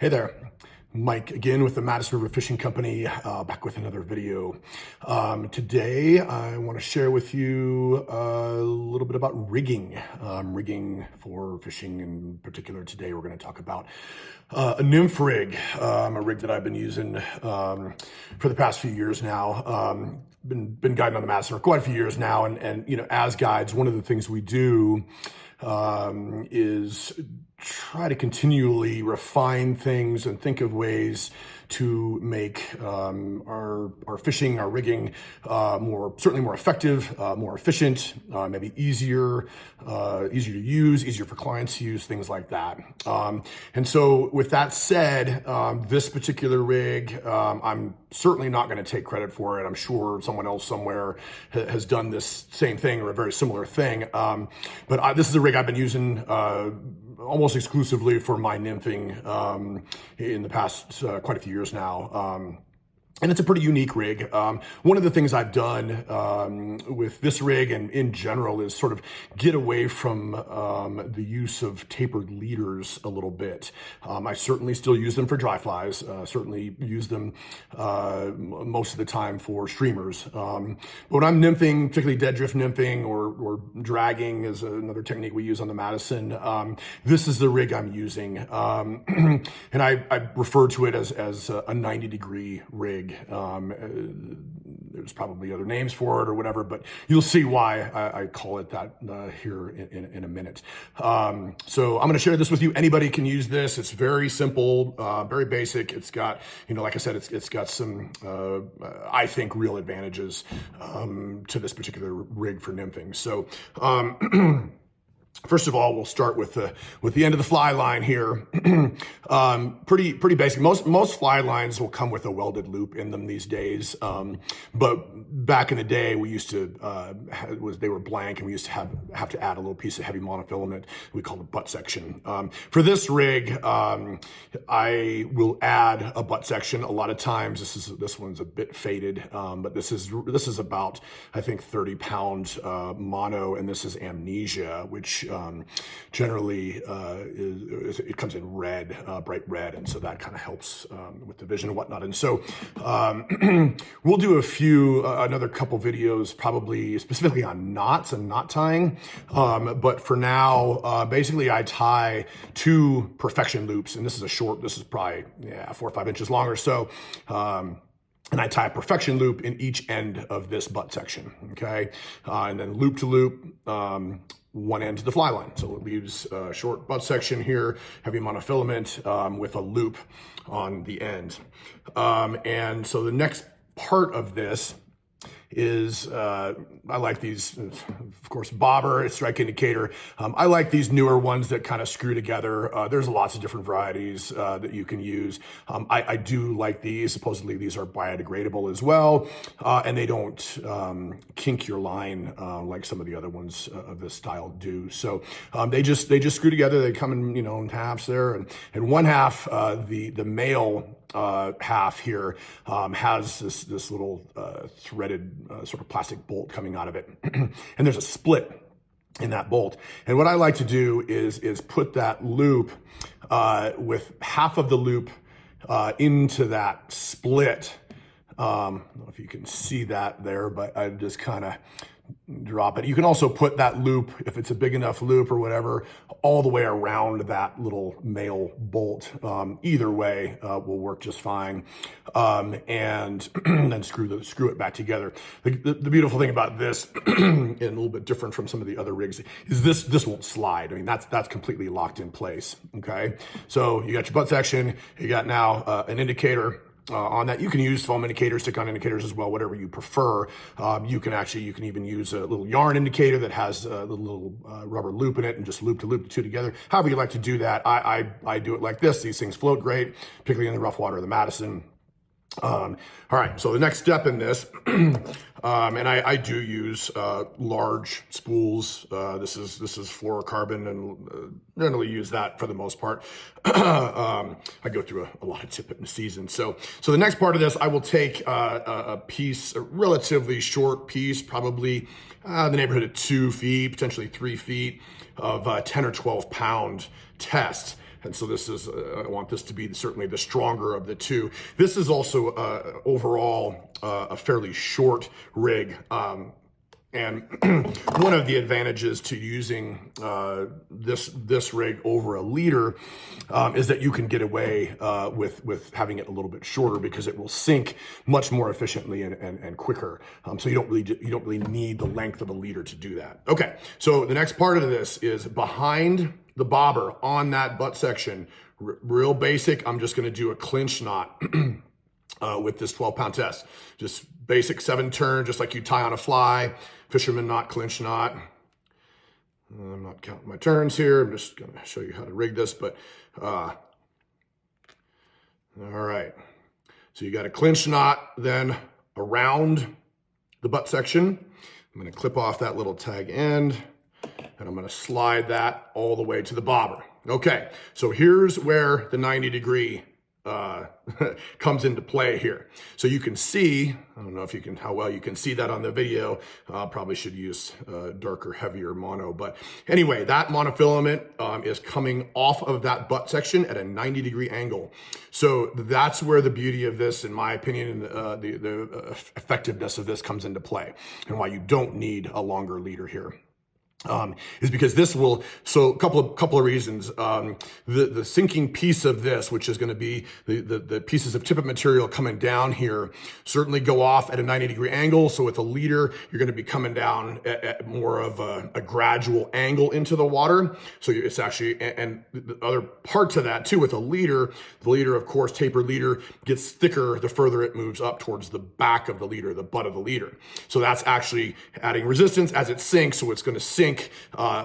Hey there, Mike again with the Madison River Fishing Company, back with another video. Today I want to share with you a little bit about rigging, rigging for fishing. In particular, today we're going to talk about a nymph rig, a rig that I've been using for the past few years now. Been guiding on the Madison for quite a few years now, and you know, as guides, one of the things we do is try to continually refine things and think of ways to make our fishing, our rigging certainly more effective, more efficient, maybe easier to use, easier for clients to use, things like that. And so with that said, this particular rig, I'm certainly not going to take credit for it. I'm sure someone else somewhere has done this same thing or a very similar thing. But this is a rig I've been using almost exclusively for my nymphing in the past quite a few years now. And it's a pretty unique rig. One of the things I've done with this rig and in general is sort of get away from the use of tapered leaders a little bit. I certainly still use them for dry flies, certainly use them most of the time for streamers. But when I'm nymphing, particularly dead drift nymphing or dragging is another technique we use on the Madison, this is the rig I'm using. And I refer to it as a 90-degree rig. There's probably other names for it or whatever, but you'll see why I call it that here in a minute. So I'm going to share this with you. Anybody can use this. It's very simple, very basic. It's got, you know, like I said, it's got some, I think, real advantages to this particular rig for nymphing. So first of all, we'll start with the end of the fly line here. Pretty basic. Most fly lines will come with a welded loop in them these days. But back in the day, we used to they were blank, and we used to have to add a little piece of heavy monofilament we called a butt section. For this rig, I will add a butt section. A lot of times, this one's a bit faded, but this is about, I think, 30-pound mono, and this is Amnesia, which generally it comes in red, bright red, and so that kind of helps with the vision and whatnot. And so we'll do another couple videos, probably specifically on knots and knot tying. But for now, basically I tie 2 perfection loops, and this is probably 4 or 5 inches long or so. And I tie a perfection loop in each end of this butt section, okay? And then loop to loop, one end to the fly line. So it leaves a short butt section here, heavy monofilament with a loop on the end. And so the next part of this is, I like these, of course, bobber, strike indicator. I like these newer ones that kind of screw together. There's lots of different varieties that you can use. I do like these. Supposedly these are biodegradable as well, and they don't kink your line like some of the other ones of this style do. So they just screw together. They come in, you know, in halves there, and one half, the male half here has this little threaded sort of plastic bolt coming out of it, and there's a split in that bolt. And what I like to do is put that loop with half of the loop into that split. I don't know if you can see that there, but I just kind of drop it. You can also put that loop, if it's a big enough loop or whatever, all the way around that little male bolt. Either way will work just fine. And then screw it back together. The beautiful thing about this, and a little bit different from some of the other rigs, is this won't slide. I mean, that's completely locked in place. Okay, so you got your butt section. You got now an indicator. On that, you can use foam indicators, stick-on indicators as well, whatever you prefer. You can even use a little yarn indicator that has a little rubber loop in it, and just loop to loop the two together. However you like to do that. I do it like this. These things float great, particularly in the rough water of the Madison. All right, so the next step in this, and I do use large spools. This is fluorocarbon, and generally use that for the most part. I go through a lot of tip in the season. So the next part of this, I will take a piece, a relatively short piece, probably the neighborhood of 2 feet, potentially 3 feet, of 10 or 12 pound test. And so this is, I want this to be certainly the stronger of the two. This is also overall a fairly short rig. And one of the advantages to using this rig over a leader is that you can get away with having it a little bit shorter, because it will sink much more efficiently and quicker. So you don't really need the length of a leader to do that. Okay, so the next part of this is behind the bobber on that butt section. Real basic. I'm just going to do a clinch knot. With this 12-pound test, just basic 7 turn, just like you tie on a fly, fisherman knot, clinch knot. I'm not counting my turns here. I'm just going to show you how to rig this, but all right. So you got a clinch knot then around the butt section. I'm going to clip off that little tag end, and I'm going to slide that all the way to the bobber. Okay, so here's where the 90-degree comes into play here. So you can see, I don't know if you can, how well you can see that on the video. Probably should use darker, heavier mono. But anyway, that monofilament is coming off of that butt section at a 90-degree angle. So that's where the beauty of this, in my opinion, and the effectiveness of this comes into play, and why you don't need a longer leader here. Is because this will, so a couple of reasons. The sinking piece of this, which is going to be the pieces of tippet material coming down here, certainly go off at a 90-degree angle. So with a leader, you're going to be coming down at more of a gradual angle into the water. So it's actually, and the other part to that too, with a leader, the leader, of course, tapered leader gets thicker the further it moves up towards the back of the leader, the butt of the leader. So that's actually adding resistance as it sinks. So it's going to sink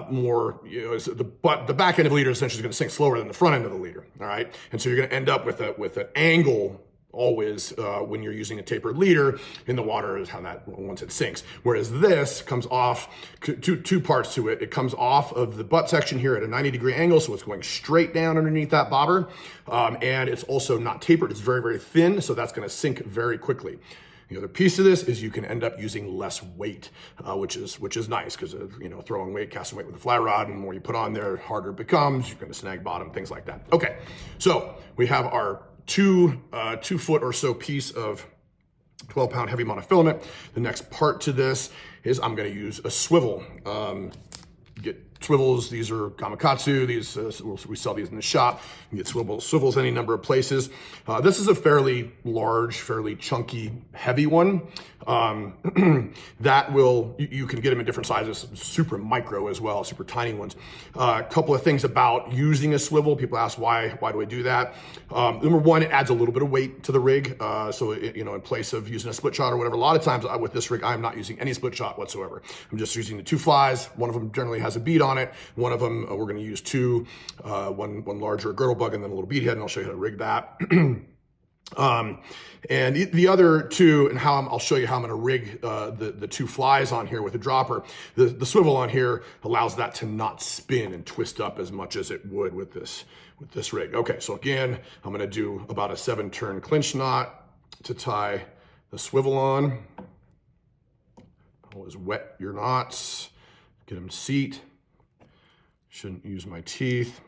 more, the back end of the leader essentially is going to sink slower than the front end of the leader. All right. And so you're going to end up with an angle always when you're using a tapered leader in the water, is how that, once it sinks. Whereas this comes off, two parts to it. It comes off of the butt section here at a 90-degree angle. So it's going straight down underneath that bobber. And it's also not tapered. It's very, very thin. So that's going to sink very quickly. The other piece of this is you can end up using less weight, which is nice, because throwing weight, casting weight with a fly rod, and the more you put on there, harder it becomes. You're going to snag bottom, things like that. Okay, so we have our 2 foot or so piece of 12-pound heavy monofilament. The next part to this is I'm going to use a swivel. Get swivels. These are Gamakatsu. These we sell these in the shop. You get swivels any number of places. This is a fairly large, fairly chunky, heavy one. That will, you can get them in different sizes, super micro as well, super tiny ones. A couple of things about using a swivel. People ask why do I do that? Number one, it adds a little bit of weight to the rig. So in place of using a split shot or whatever, a lot of times with this rig, I'm not using any split shot whatsoever. I'm just using the 2 flies. One of them generally has a bead on it. One of them, we're going to use 2, one larger girdle bug and then a little bead head, and I'll show you how to rig that. And the other 2, and I'll show you how I'm going to rig the 2 flies on here with a dropper. The swivel on here allows that to not spin and twist up as much as it would with this rig. Okay, so again, I'm going to do about a 7-turn clinch knot to tie the swivel on. Always wet your knots, get them seat. Shouldn't use my teeth.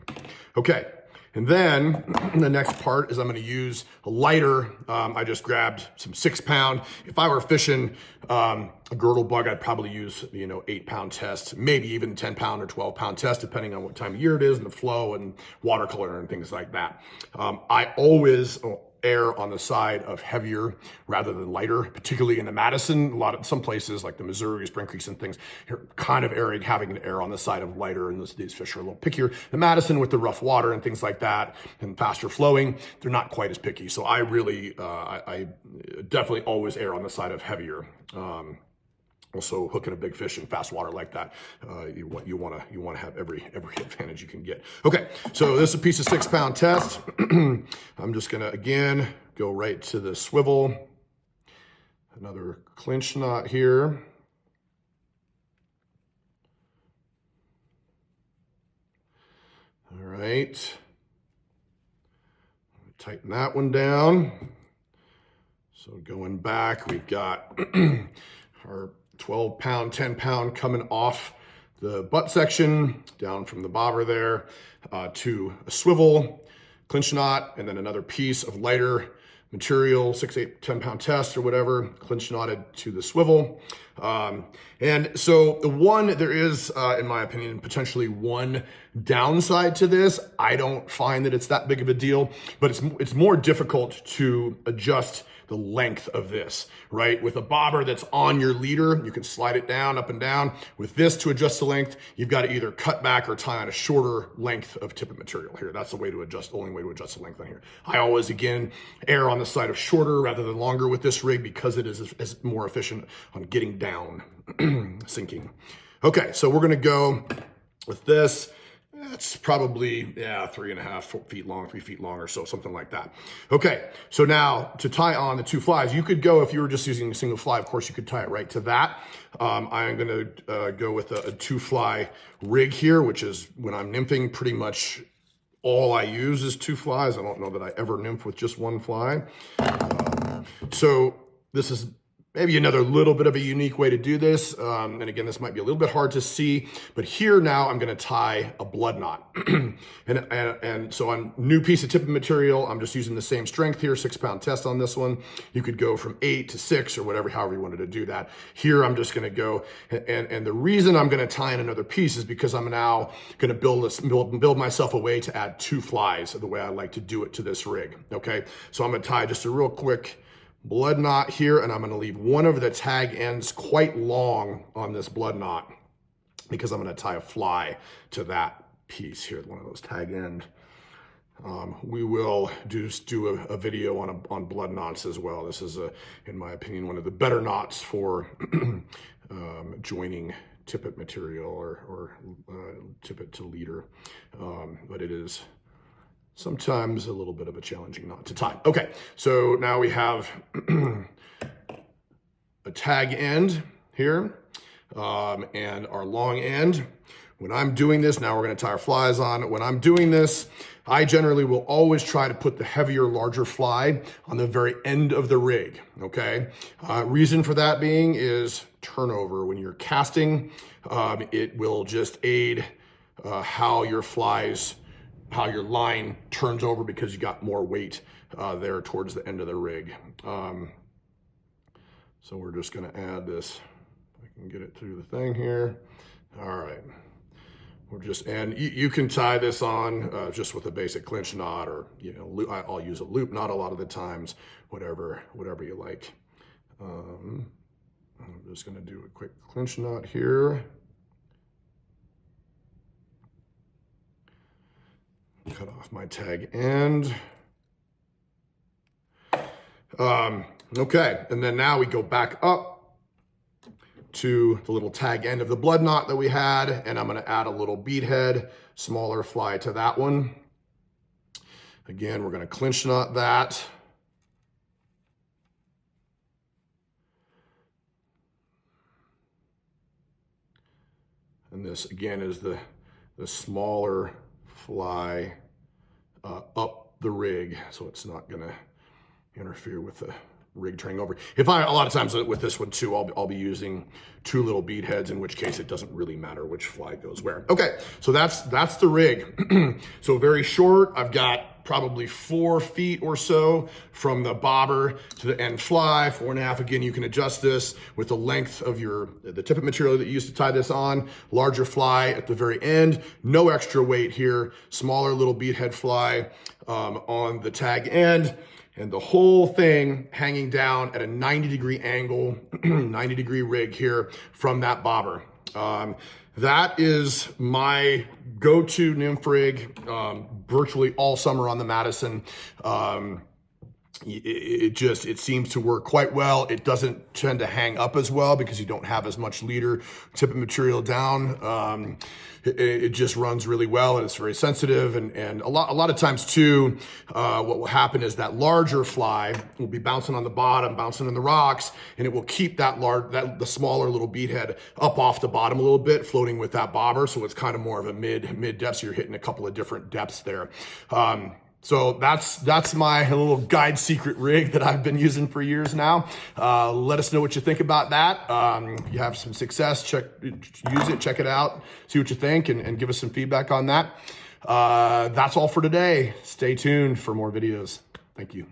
Okay. And then the next part is I'm going to use a lighter. I just grabbed some 6-pound. If I were fishing a girdle bug, I'd probably use 8-pound test, maybe even 10-pound or 12-pound test, depending on what time of year it is and the flow and watercolor and things like that. I always err on the side of heavier rather than lighter, particularly in the Madison. Some places like the Missouri, Spring Creeks and things, you're kind of having to err on the side of lighter, and these fish are a little pickier. The Madison, with the rough water and things like that and faster flowing, they're not quite as picky. So I really, I definitely always err on the side of heavier. Also, hooking a big fish in fast water like that, you want to have every advantage you can get. Okay, so this is a piece of 6-pound test. I'm just gonna again go right to the swivel. Another clinch knot here. All right, tighten that one down. So going back, we've got our 12-pound, 10-pound coming off the butt section down from the bobber there to a swivel, clinch knot, and then another piece of lighter material, 6, 8, 10 pound test or whatever, clinch knotted to the swivel. And so there is, in my opinion, potentially one downside to this. I don't find that it's that big of a deal, but it's more difficult to adjust the length of this, right? With a bobber that's on your leader, you can slide it down, up and down. With this, to adjust the length, you've got to either cut back or tie on a shorter length of tippet material here. That's the way to adjust, only way to adjust the length on here. I always, again, err on the side of shorter rather than longer with this rig because it is more efficient on getting down, sinking. Okay, so we're gonna go with this. It's probably, 3.5 feet long, 3 feet long or so, something like that. Okay, so now to tie on the two flies, you could go, if you were just using a single fly, of course, you could tie it right to that. I'm gonna go with a two fly rig here, which is when I'm nymphing, pretty much all I use is two flies. I don't know that I ever nymph with just one fly. So this is maybe another little bit of a unique way to do this. And again, this might be a little bit hard to see, but here now I'm gonna tie a blood knot. and so on new piece of tippet material, I'm just using the same strength here, 6 pound test on this one. You could go from 8 to 6 or whatever, however you wanted to do that. Here, I'm just gonna go, and the reason I'm gonna tie in another piece is because I'm now gonna build myself a way to add two flies the way I like to do it to this rig, okay? So I'm gonna tie just a real quick blood knot here, and I'm going to leave one of the tag ends quite long on this blood knot because I'm going to tie a fly to that piece here, one of those tag end. We will do a video on blood knots as well. This is, in my opinion, one of the better knots for joining tippet material or tippet to leader, but it is sometimes a little bit of a challenging knot to tie. Okay, so now we have a tag end here and our long end. When I'm doing this, now we're gonna tie our flies on. When I'm doing this, I generally will always try to put the heavier, larger fly on the very end of the rig, okay? Reason for that being is turnover. When you're casting, it will just aid how your line turns over because you got more weight there towards the end of the rig. So we're just gonna add this. I can get it through the thing here. All right. And you can tie this on just with a basic clinch knot, or I'll use a loop knot a lot of the times, whatever you like. I'm just gonna do a quick clinch knot here. Cut off my tag end. Okay, and then now we go back up to the little tag end of the blood knot that we had, and I'm gonna add a little bead head, smaller fly to that one. Again, we're gonna clinch knot that. And this, again, is the smaller fly up the rig, so it's not gonna interfere with the rig turning over. A lot of times with this one too, I'll be using two little bead heads, in which case it doesn't really matter which fly goes where. Okay, so that's the rig. So very short, I've got probably 4 feet or so from the bobber to the end fly, 4.5. Again, you can adjust this with the length of the tippet material that you used to tie this on. Larger fly at the very end, no extra weight here, smaller little bead head fly on the tag end, and the whole thing hanging down at a 90-degree angle, 90-degree rig here from that bobber. That is my go-to nymph rig virtually all summer on the Madison. It seems to work quite well. It doesn't tend to hang up as well because you don't have as much leader tippet material down. It just runs really well, and it's very sensitive. And a lot of times too, what will happen is that larger fly will be bouncing on the bottom, bouncing in the rocks, and it will keep the smaller little bead head up off the bottom a little bit, floating with that bobber. So it's kind of more of a mid depth. So you're hitting a couple of different depths there. So that's my little guide secret rig that I've been using for years now. Let us know what you think about that. If you have some success, use it, check it out, see what you think, and give us some feedback on that. That's all for today. Stay tuned for more videos. Thank you.